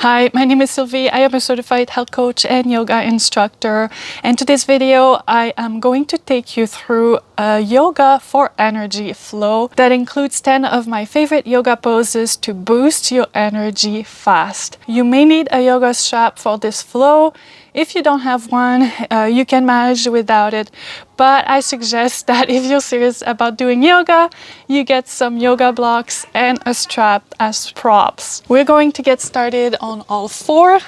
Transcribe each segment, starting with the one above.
Hi, my name is Sylvie. I am a certified health coach and yoga instructor. And today's video, I am going to take you through a yoga for energy flow that includes 10 of my favorite yoga poses to boost your energy fast. You may need a yoga strap for this flow. If you don't have one, you can manage without it. But I suggest that if you're serious about doing yoga, you get some yoga blocks and a strap as props. We're going to get started on all four.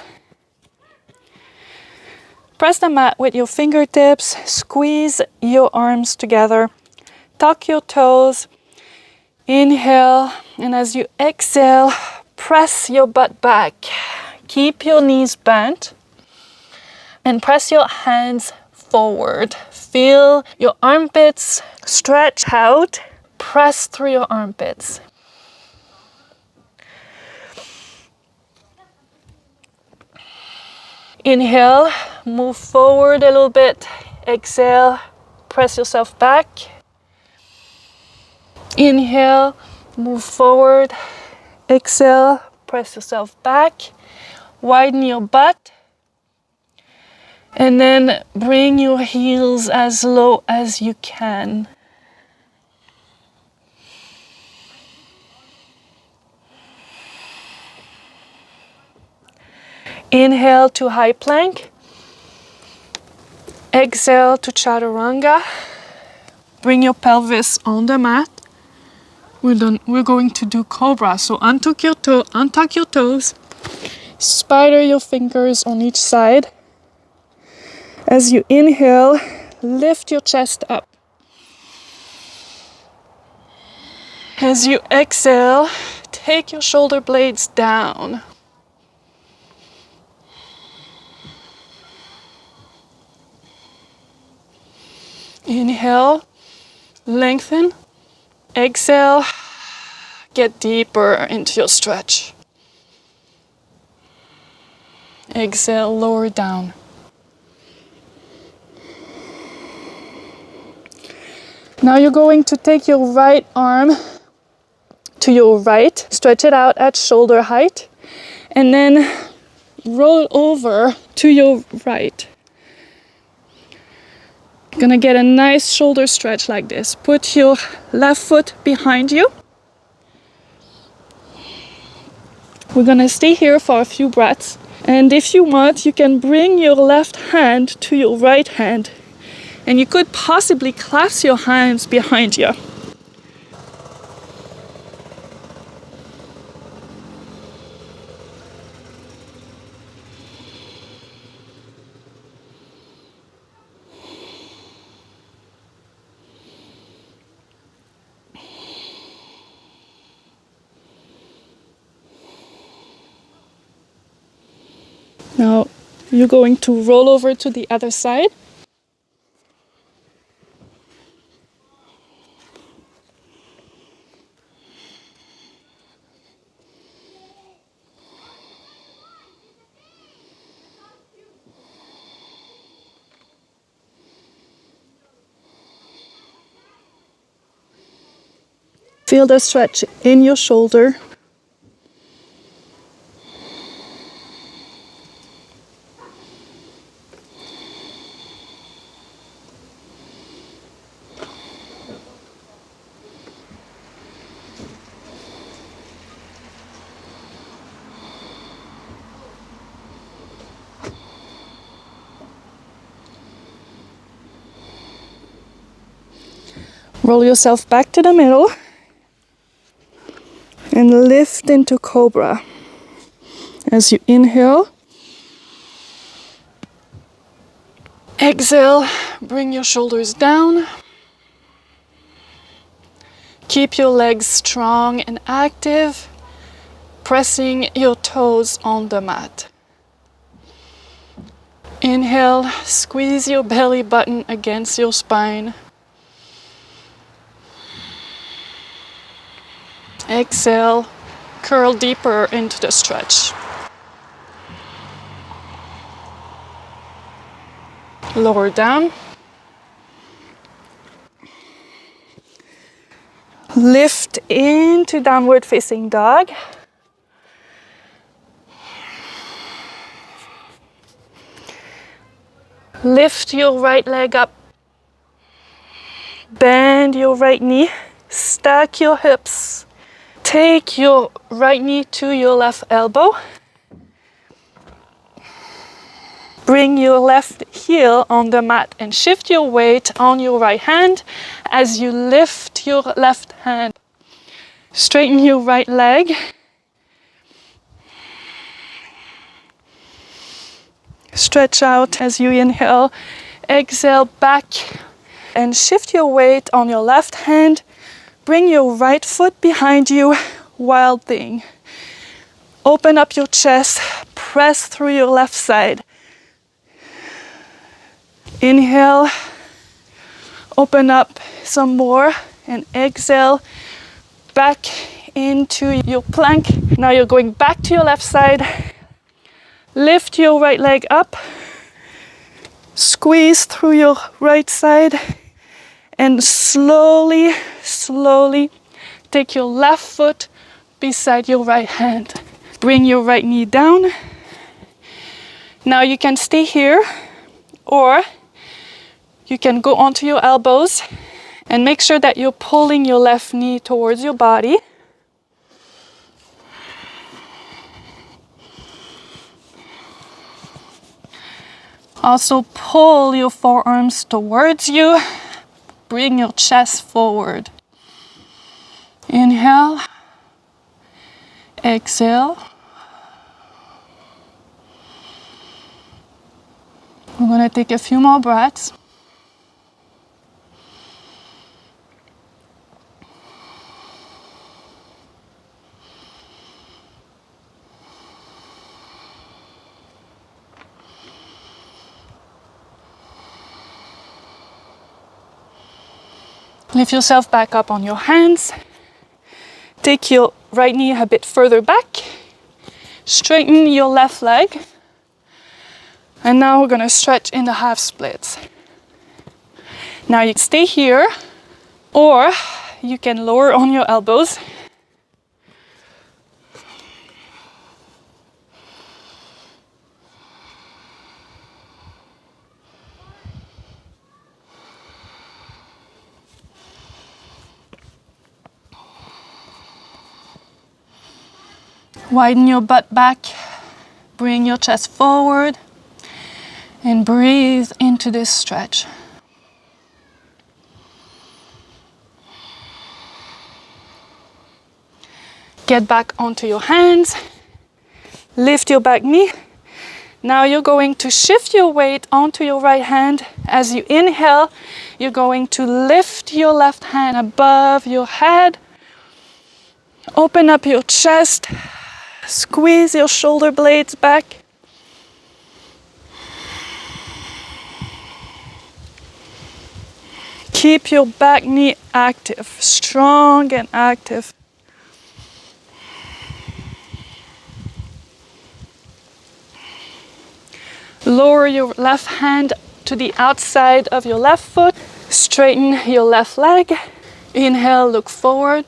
Press the mat with your fingertips, squeeze your arms together, tuck your toes, inhale, and as you exhale, press your butt back. Keep your knees bent and press your hands forward. Feel your armpits stretch out. Press through your armpits. Inhale, move forward a little bit. Exhale, press yourself back. Inhale, move forward. Exhale, press yourself back. Widen your butt. And then bring your heels as low as you can. Inhale to high plank. Exhale to chaturanga. Bring your pelvis on the mat. We're going to do cobra. So untuck your toes. Spider your fingers on each side. As you inhale, lift your chest up. As you exhale, take your shoulder blades down. Inhale, lengthen. Exhale, get deeper into your stretch. Exhale, lower down. Now you're going to take your right arm to your right, stretch it out at shoulder height, and then roll over to your right. You're gonna get a nice shoulder stretch like this. Put your left foot behind you. We're gonna stay here for a few breaths. And if you want, you can bring your left hand to your right hand. And you could possibly clasp your hands behind you. Now you're going to roll over to the other side. Feel the stretch in your shoulder. Roll yourself back to the middle and lift into cobra. As you inhale, exhale, bring your shoulders down. Keep your legs strong and active, pressing your toes on the mat. Inhale, squeeze your belly button against your spine. Exhale, curl deeper into the stretch. Lower down. Lift into downward facing dog. Lift your right leg up. Bend your right knee. Stack your hips. Take your right knee to your left elbow. Bring your left heel on the mat and shift your weight on your right hand as you lift your left hand. Straighten your right leg. Stretch out as you inhale. Exhale back and shift your weight on your left hand. Bring your right foot behind you. Wild thing. Open up your chest. Press through your left side. Inhale. Open up some more and exhale back into your plank. Now you're going back to your left side. Lift your right leg up. Squeeze through your right side and slowly, slowly take your left foot beside your right hand. Bring your right knee down. Now you can stay here or you can go onto your elbows and make sure that you're pulling your left knee towards your body. Also pull your forearms towards you. Bring your chest forward. Inhale. Exhale. We're going to take a few more breaths. Lift yourself back up on your hands. Take your right knee a bit further back. Straighten your left leg. And now we're going to stretch in the half splits. Now you stay here or you can lower on your elbows. Widen your butt back, bring your chest forward, and breathe into this stretch. Get back onto your hands, lift your back knee. Now you're going to shift your weight onto your right hand. As you inhale, you're going to lift your left hand above your head. Open up your chest. Squeeze your shoulder blades back. Keep your back knee active, strong and active. Lower your left hand to the outside of your left foot. Straighten your left leg. Inhale, look forward.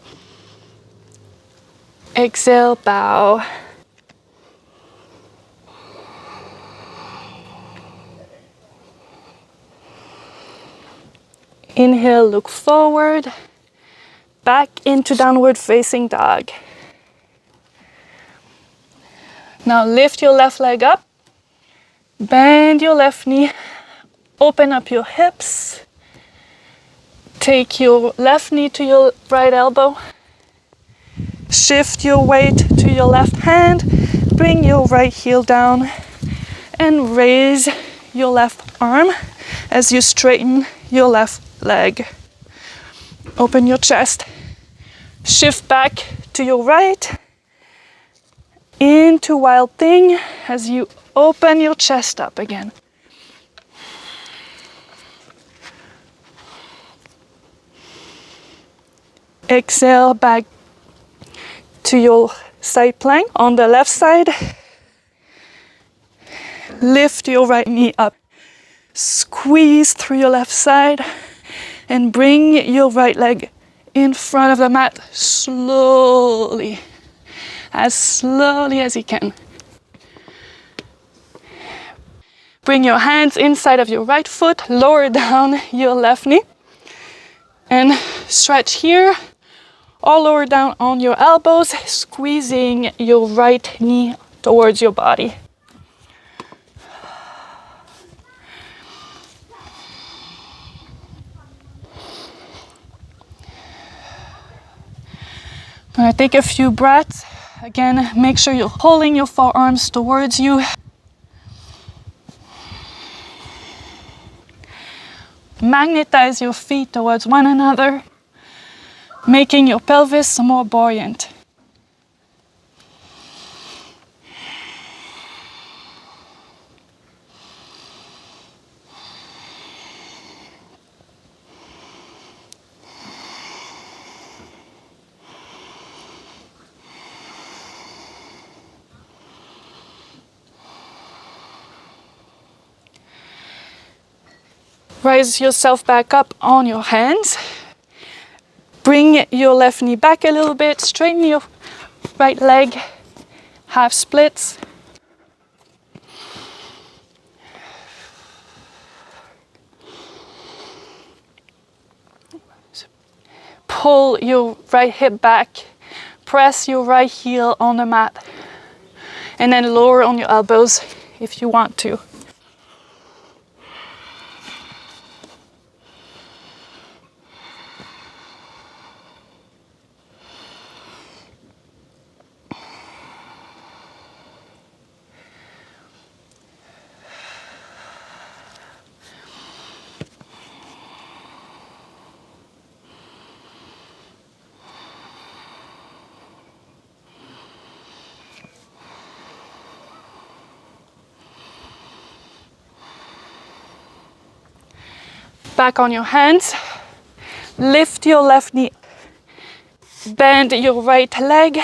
Exhale, bow. Inhale, look forward. Back into downward facing dog. Now lift your left leg up. Bend your left knee. Open up your hips. Take your left knee to your right elbow. Shift your weight to your left hand. Bring your right heel down and raise your left arm as you straighten your left leg. Open your chest. Shift back to your right into wild thing as you open your chest up again. Exhale back to your side plank on the left side. Lift your right knee up. Squeeze through your left side and bring your right leg in front of the mat slowly as you can. Bring your hands inside of your right foot, lower down your left knee, and stretch here, or lower down on your elbows, squeezing your right knee towards your body. I'm gonna take a few breaths. Again, make sure you're pulling your forearms towards you. Magnetize your feet towards one another, making your pelvis more buoyant. Raise yourself back up on your hands. Bring your left knee back a little bit. Straighten your right leg. Half splits. Pull your right hip back. Press your right heel on the mat. And then lower on your elbows if you want to. Back on your hands, lift your left knee, bend your right leg,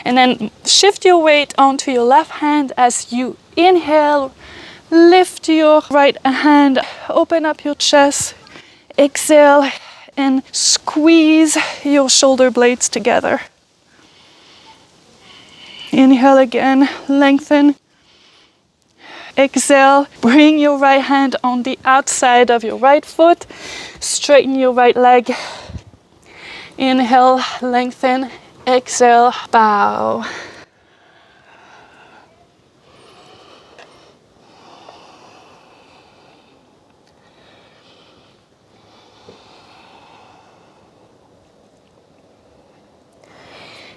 and then shift your weight onto your left hand as you inhale, lift your right hand, open up your chest, exhale, and squeeze your shoulder blades together. Inhale again, lengthen. Exhale, bring your right hand on the outside of your right foot, straighten your right leg. Inhale, lengthen, exhale, bow.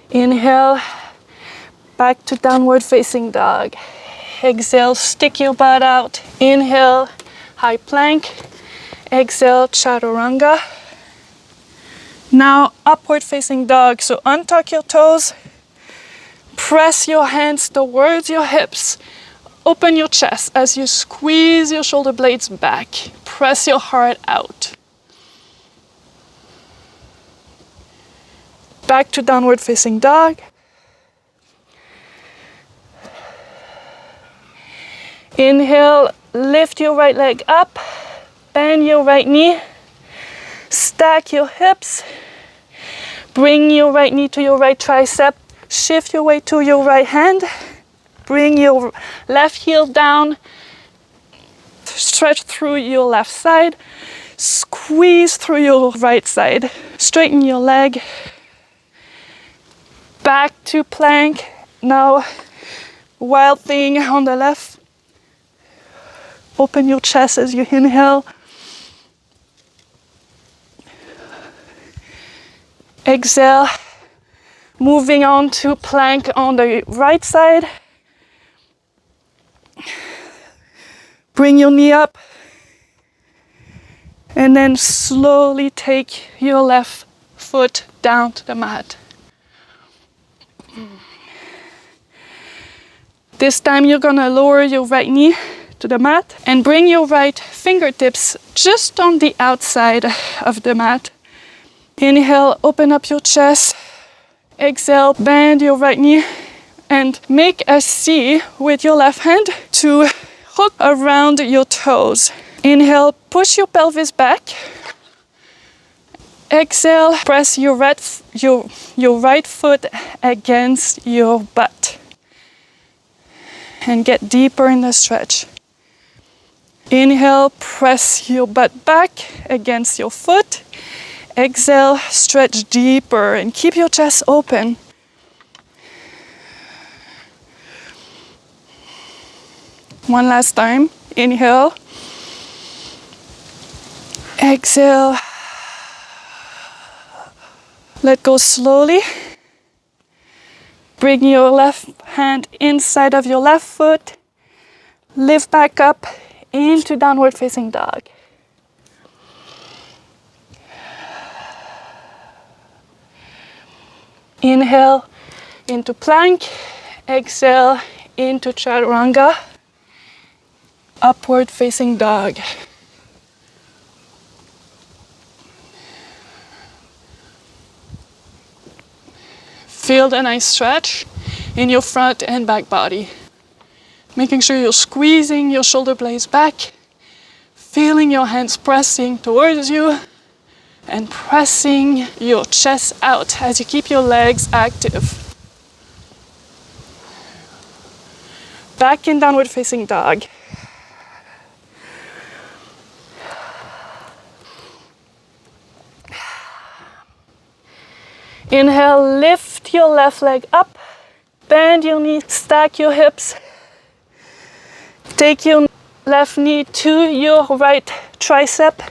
Inhale, back to downward facing dog. Exhale, stick your butt out. Inhale, high plank. Exhale, chaturanga. Now, upward facing dog. So untuck your toes. Press your hands towards your hips. Open your chest as you squeeze your shoulder blades back. Press your heart out. Back to downward facing dog. Inhale, lift your right leg up, bend your right knee, stack your hips, bring your right knee to your right tricep, shift your weight to your right hand, bring your left heel down, stretch through your left side, squeeze through your right side, straighten your leg, back to plank. Now, wild thing on the left. Open your chest as you inhale. Exhale. Moving on to plank on the right side. Bring your knee up. And then slowly take your left foot down to the mat. This time you're gonna lower your right knee to the mat and bring your right fingertips just on the outside of the mat. Inhale, open up your chest. Exhale, bend your right knee and make a C with your left hand to hook around your toes. Inhale, push your pelvis back. Exhale, press your right foot against your butt and get deeper in the stretch. Inhale, press your butt back against your foot. Exhale, stretch deeper and keep your chest open. One last time. Inhale. Exhale. Let go slowly. Bring your left hand inside of your left foot. Lift back up into downward facing dog. Inhale into plank. Exhale into chaturanga. Upward facing dog. Feel the nice stretch in your front and back body. Making sure you're squeezing your shoulder blades back, feeling your hands pressing towards you, and pressing your chest out as you keep your legs active. Back in downward facing dog. Inhale, lift your left leg up, bend your knee, stack your hips. Take your left knee to your right tricep.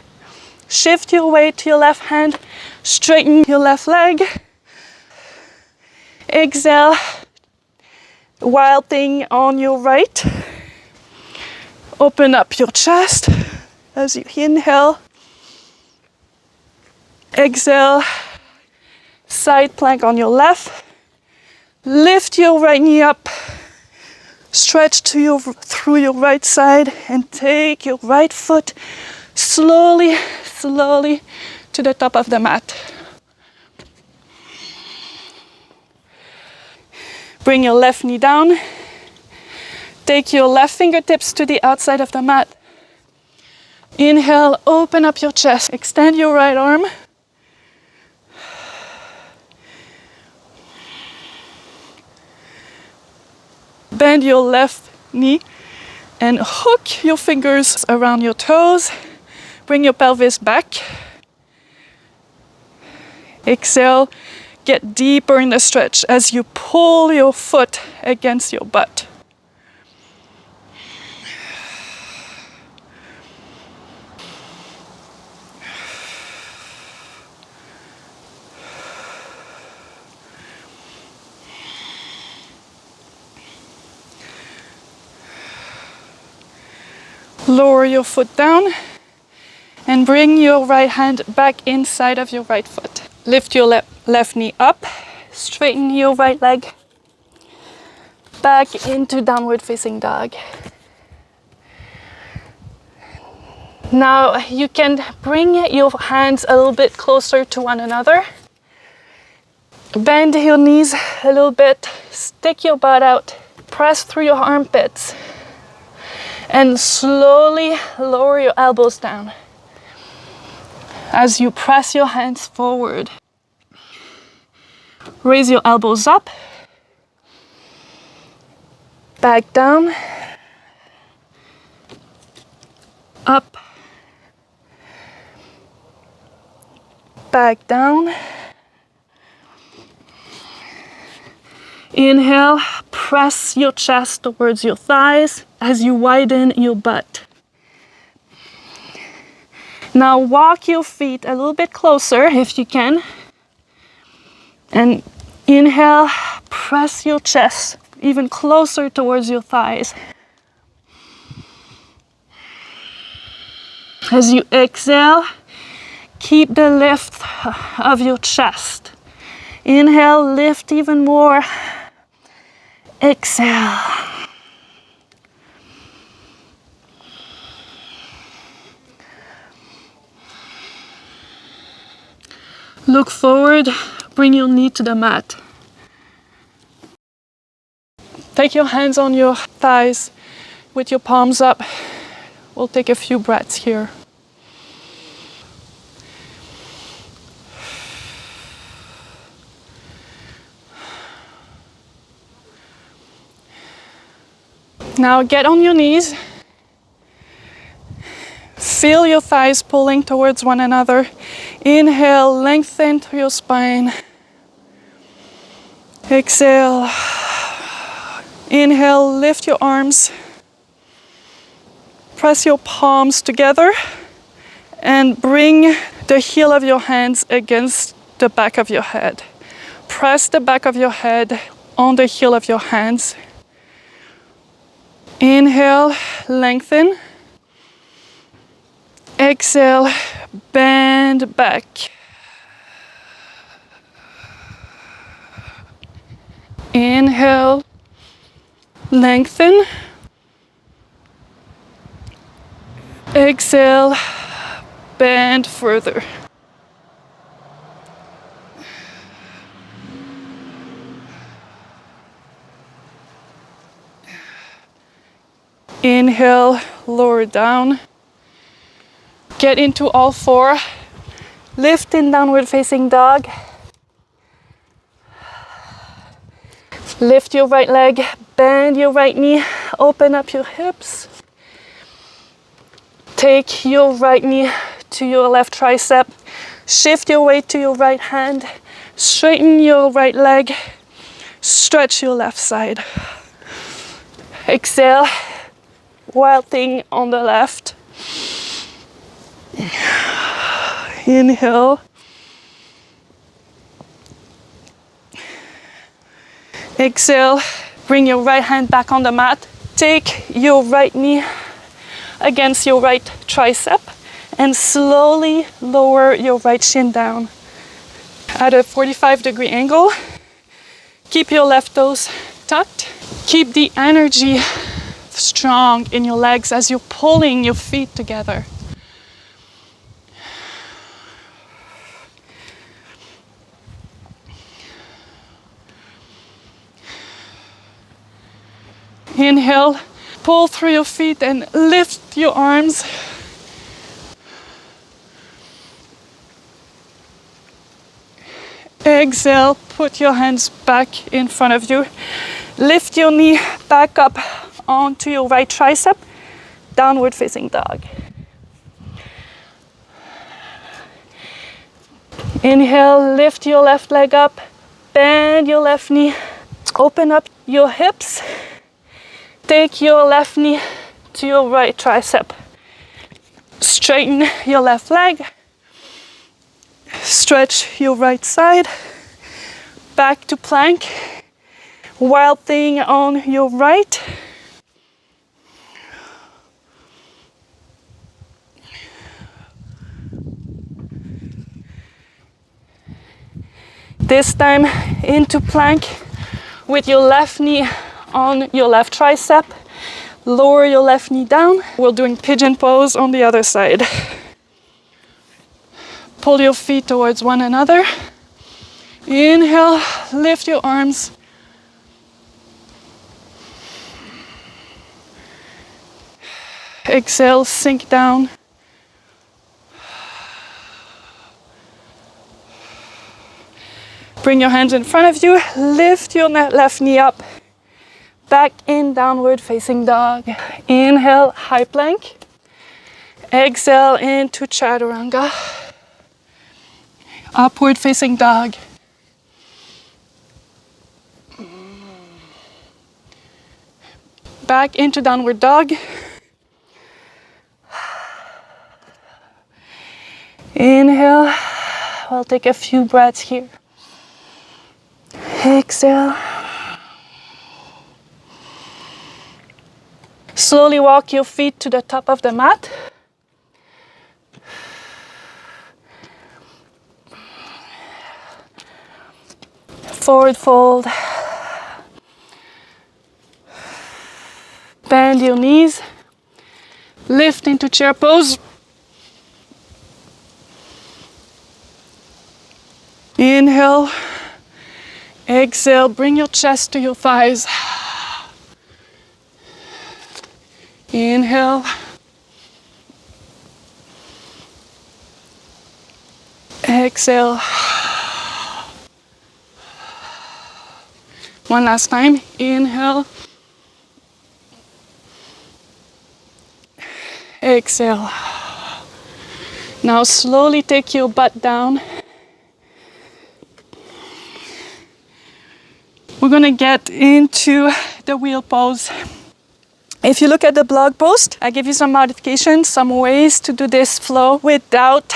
Shift your weight to your left hand, straighten your left leg. Exhale, wild thing on your right. Open up your chest as you inhale. Exhale, side plank on your left. Lift your right knee up. Stretch through your right side and take your right foot slowly to the top of the mat. Bring your left knee down. Take your left fingertips to the outside of the mat. Inhale, open up your chest. Extend your right arm. Bend your left knee and hook your fingers around your toes. Bring your pelvis back. Exhale, get deeper in the stretch as you pull your foot against your butt. Lower your foot down and bring your right hand back inside of your right foot. Lift your left knee up, straighten your right leg, back into downward facing dog. Now you can bring your hands a little bit closer to one another. Bend your knees a little bit, stick your butt out, press through your armpits. And slowly lower your elbows down as you press your hands forward. Raise your elbows up, back down, up, back down. Inhale, press your chest towards your thighs as you widen your butt. Now walk your feet a little bit closer if you can. And inhale, press your chest even closer towards your thighs. As you exhale, keep the lift of your chest. Inhale, lift even more. Exhale. Look forward, bring your knee to the mat. Take your hands on your thighs with your palms up. We'll take a few breaths here. Now get on your knees Feel your thighs pulling towards one another. Inhale, lengthen through your spine. Exhale. Inhale, lift your arms. Press your palms together and bring the heel of your hands against the back of your head. Press the back of your head on the heel of your hands. Inhale, lengthen. Exhale, bend back. Inhale, lengthen. Exhale, bend further. Inhale, lower down. Get into all four. Lift in downward facing dog. Lift your right leg, bend your right knee, open up your hips. Take your right knee to your left tricep. Shift your weight to your right hand. Straighten your right leg. Stretch your left side. Exhale, wild thing on the left. Inhale. Exhale, bring your right hand back on the mat. Take your right knee against your right tricep and slowly lower your right shin down at a 45-degree angle. Keep your left toes tucked. Keep the energy strong in your legs as you're pulling your feet together. Inhale, pull through your feet and lift your arms. Exhale, put your hands back in front of you. Lift your knee back up onto your right tricep, downward facing dog. Inhale, lift your left leg up, bend your left knee, open up your hips. Take your left knee to your right tricep. Straighten your left leg. Stretch your right side. Back to plank. Wild thing on your right. This time into plank with your left knee on your left tricep. Lower your left knee down. We're doing pigeon pose on the other side. Pull your feet towards one another. Inhale, lift your arms. Exhale, sink down. Bring your hands in front of you. Lift your left knee up. Back in downward facing dog. Inhale, high plank. Exhale into chaturanga. Upward facing dog. Back into downward dog. Inhale. We'll take a few breaths here. Exhale. Slowly walk your feet to the top of the mat. Forward fold. Bend your knees. Lift into chair pose. Inhale. Exhale, bring your chest to your thighs. Inhale. Exhale. One last time. Inhale. Exhale. Now slowly take your butt down. We're gonna get into the wheel pose. If you look at the blog post, I give you some modifications, some ways to do this flow without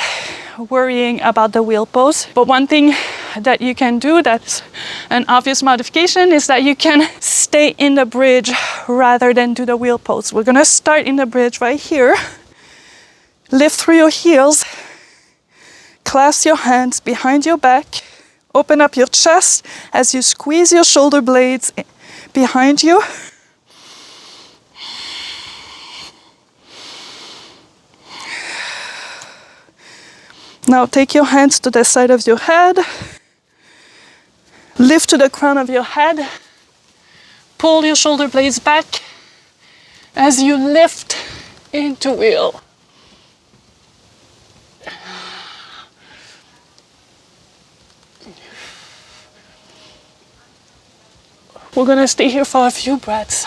worrying about the wheel pose. But one thing that you can do that's an obvious modification is that you can stay in the bridge rather than do the wheel pose. We're gonna start in the bridge right here. Lift through your heels. Clasp your hands behind your back. Open up your chest as you squeeze your shoulder blades behind you. Now take your hands to the side of your head. Lift to the crown of your head. Pull your shoulder blades back as you lift into wheel. We're gonna stay here for a few breaths.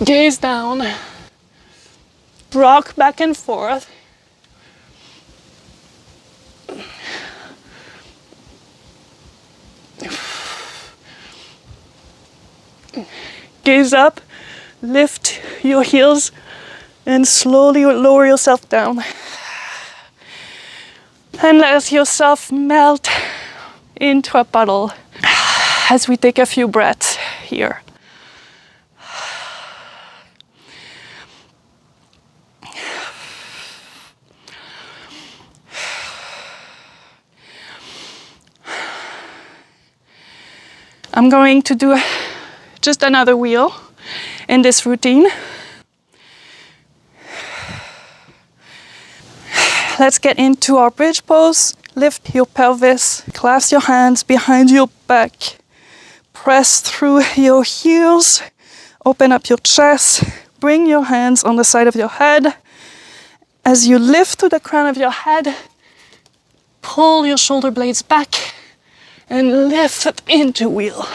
Gaze down. Rock back and forth. Gaze up, lift your heels, and slowly lower yourself down. And let yourself melt into a puddle as we take a few breaths here. I'm going to do just another wheel in this routine. Let's get into our bridge pose. Lift your pelvis, clasp your hands behind your back. Press through your heels, open up your chest, bring your hands on the side of your head. As you lift to the crown of your head, pull your shoulder blades back and lift into wheel.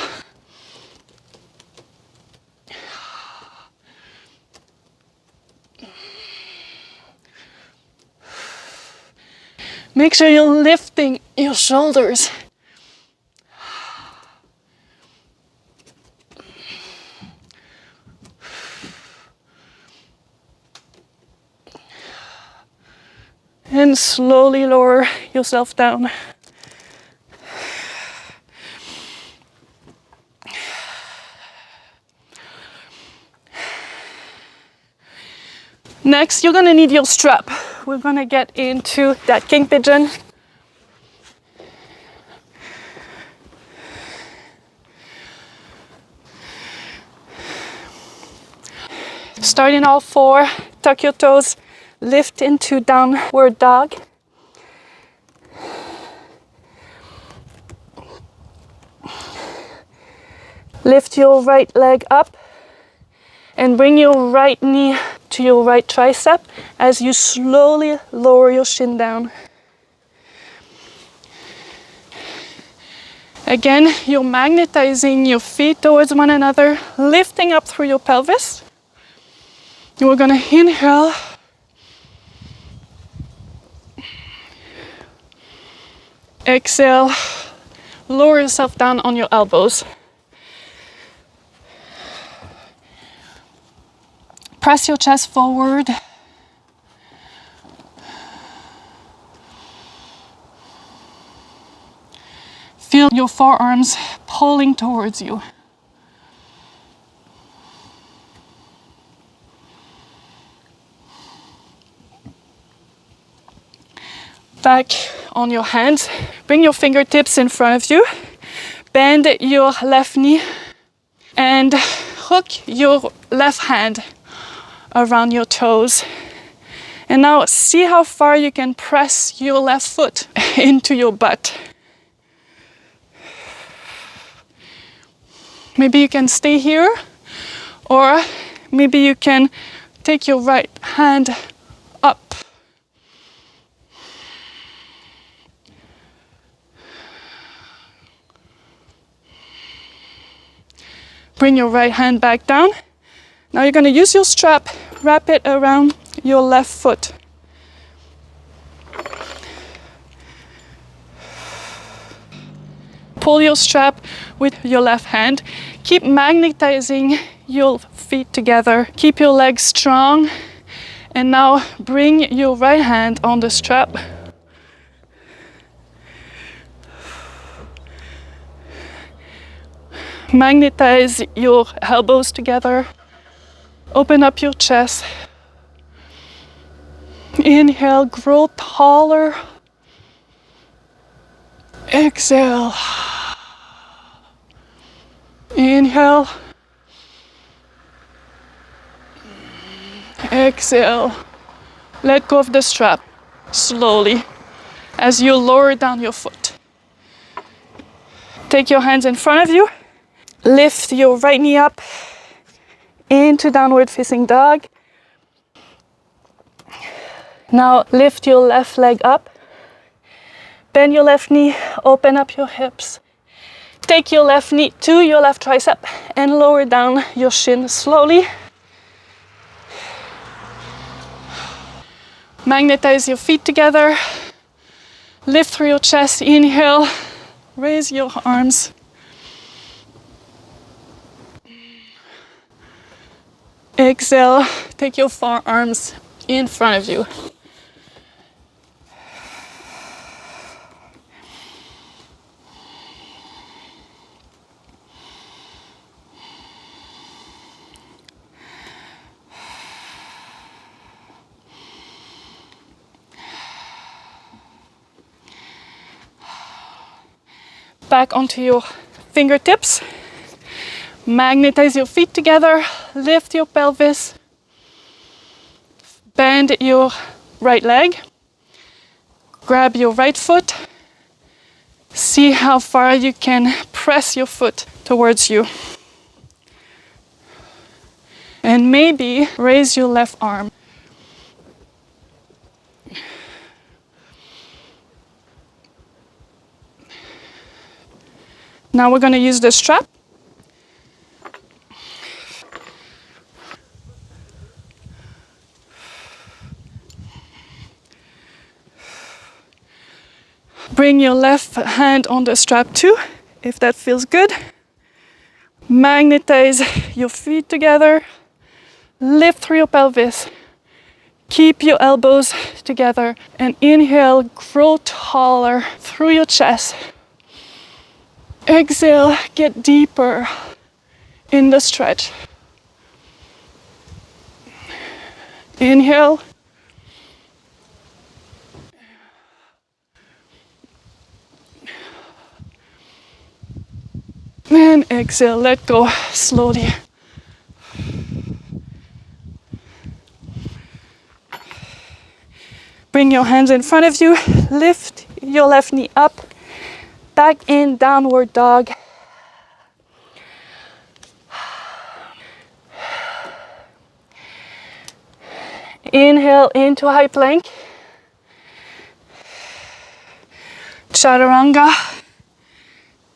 Make sure you're lifting your shoulders. And slowly lower yourself down. Next, you're gonna need your strap. We're gonna get into that king pigeon. Start in all four, tuck your toes, lift into downward dog. Lift your right leg up and bring your right knee to your right tricep as you slowly lower your shin down. Again, you're magnetizing your feet towards one another, lifting up through your pelvis. We're gonna inhale. Exhale, lower yourself down on your elbows. Press your chest forward. Feel your forearms pulling towards you. Back on your hands. Bring your fingertips in front of you. Bend your left knee and hook your left hand around your toes. And now see how far you can press your left foot into your butt. Maybe you can stay here, or maybe you can take your right hand up. Bring your right hand back down. Now you're going to use your strap, wrap it around your left foot. Pull your strap with your left hand. Keep magnetizing your feet together. Keep your legs strong. And now bring your right hand on the strap. Magnetize your elbows together. Open up your chest. Inhale, grow taller. Exhale. Inhale. Exhale. Let go of the strap slowly as you lower down your foot. Take your hands in front of you. Lift your right knee up into downward facing dog. Now lift your left leg up. Bend your left knee, open up your hips. Take your left knee to your left tricep and lower down your shin slowly. Magnetize your feet together. Lift through your chest, inhale. Raise your arms. Exhale, take your forearms in front of you. Back onto your fingertips. Magnetize your feet together. Lift your pelvis. Bend your right leg. Grab your right foot. See how far you can press your foot towards you. And maybe raise your left arm. Now we're going to use the strap. Bring your left hand on the strap too, if that feels good. Magnetize your feet together. Lift through your pelvis. Keep your elbows together and inhale, grow taller through your chest. Exhale, get deeper in the stretch. Inhale. And exhale, let go slowly. Bring your hands in front of you. Lift your left knee up. Back in downward dog. Inhale into high plank. Chaturanga.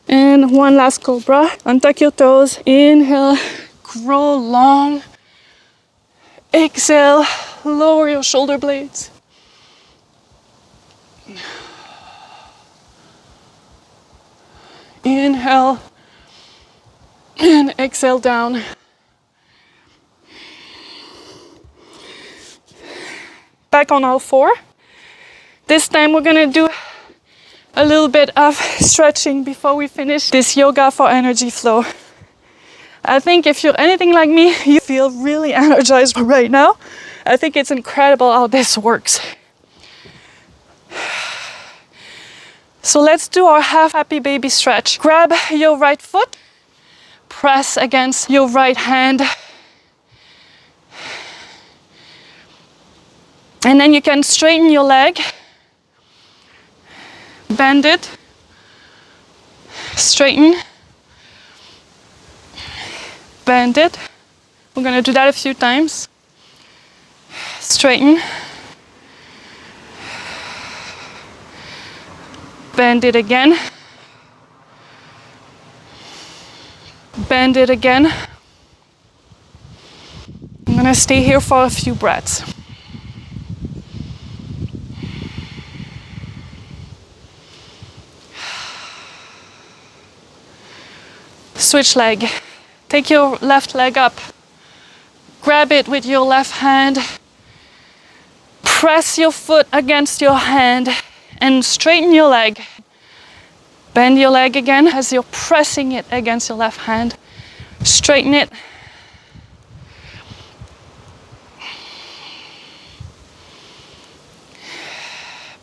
And one last cobra. Untuck your toes. Inhale, grow long. Exhale, lower your shoulder blades. Inhale and exhale down. Back on all four. This time we're gonna do a little bit of stretching before we finish this yoga for energy flow. I think if you're anything like me, you feel really energized right now. I think it's incredible how this works. So let's do our half happy baby stretch. Grab your right foot, press against your right hand. And then you can straighten your leg, bend it, straighten, bend it. We're gonna do that a few times. Straighten, bend it again, bend it again. I'm gonna stay here for a few breaths. Switch leg. Take your left leg up. Grab it with your left hand. Press your foot against your hand and straighten your leg. Bend your leg again as you're pressing it against your left hand. Straighten it.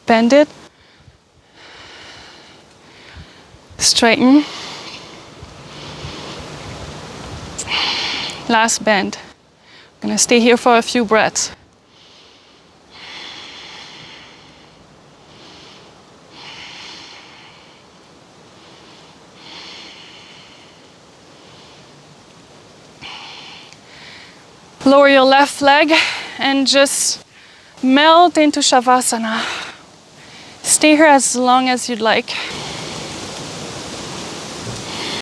Bend it. Straighten. Last bend. I'm gonna stay here for a few breaths. Lower your left leg and just melt into Shavasana. Stay here as long as you'd like.